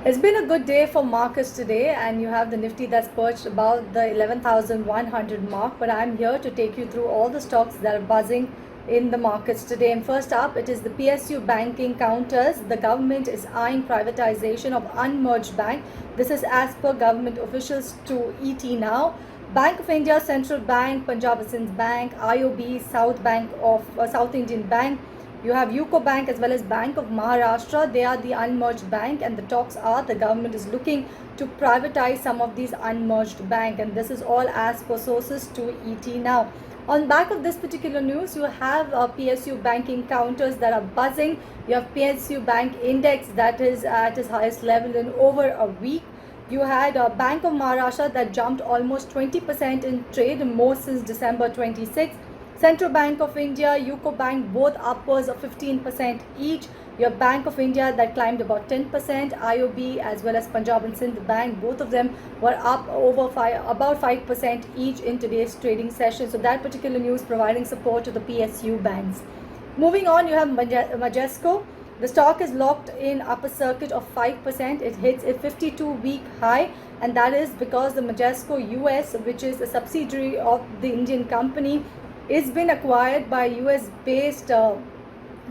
It's been a good day for markets today, and you have the Nifty that's perched about the 11,100 mark. But I'm here to take you through all the stocks that are buzzing in the markets today. And first up, it is the PSU banking counters. The government is eyeing privatization of unmerged bank. This is as per government officials to ET now. Bank of India, Central Bank, Punjab and Sindh Bank, IOB, South Bank of South Indian Bank. You have UCO Bank as well as Bank of Maharashtra. They are the unmerged bank, and the talks are the government is looking to privatize some of these unmerged bank, and this is all as per sources to ET now. On back of this particular news, you have PSU banking counters that are buzzing. You have PSU Bank Index that is at its highest level in over a week. You had Bank of Maharashtra that jumped almost 20% in trade, more since December 26. Central Bank of India, UCO Bank, both upwards of 15% each. Your Bank of India that climbed about 10%, IOB as well as Punjab and Sindh Bank, both of them were up over about 5% each in today's trading session. So that particular news providing support to the PSU banks. Moving on, you have Majesco. The stock is locked in upper circuit of 5%. It hits a 52-week high, and that is because the Majesco US, which is a subsidiary of the Indian company, it's been acquired by US-based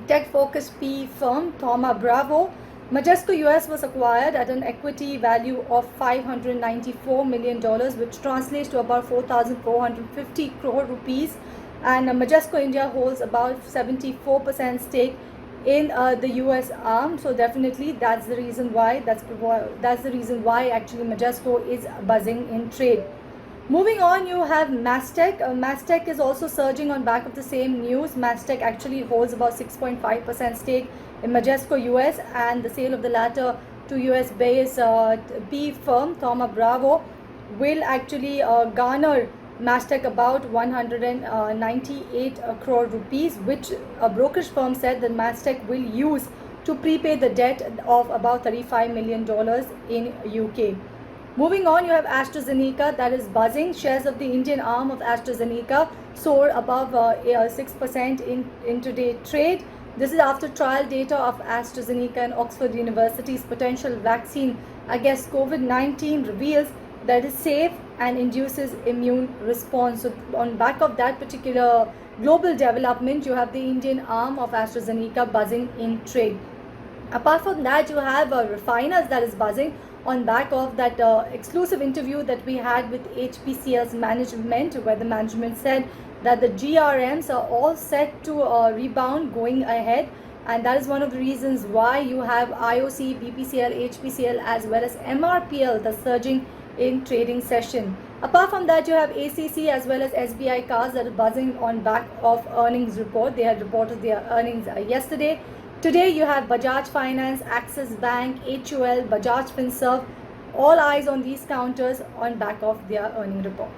tech-focused PE firm Thoma Bravo. Majesco US was acquired at an equity value of $594 million, which translates to about 4,450 crore rupees. And Majesco India holds about 74% stake in the US arm. So definitely that's the reason why actually Majesco is buzzing in trade. Moving on, you have Mastech. Mastech is also surging on back of the same news. Mastech actually holds about 6.5% stake in Majesco US, and the sale of the latter to US-based PE firm Thoma Bravo will actually garner Mastech about 198 crore rupees, which a brokerage firm said that Mastech will use to prepay the debt of about $35 million in UK. Moving on, you have AstraZeneca that is buzzing. Shares of the Indian arm of AstraZeneca soar above 6% in intraday trade. This is after trial data of AstraZeneca and Oxford University's potential vaccine against COVID-19 reveals that is safe and induces immune response. So on back of that particular global development, you have the Indian arm of AstraZeneca buzzing in trade. Apart from that, you have Refiners that is buzzing on back of that exclusive interview that we had with HPCL's management, where the management said that the GRMs are all set to rebound going ahead, and that is one of the reasons why you have IOC, BPCL, HPCL as well as MRPL the surging in trading session. Apart from that, you have ACC as well as SBI Cars that are buzzing on back of earnings report. They had reported their earnings yesterday. Today you have Bajaj Finance, Axis Bank, HUL, Bajaj Finserv, all eyes on these counters on back of their earning report.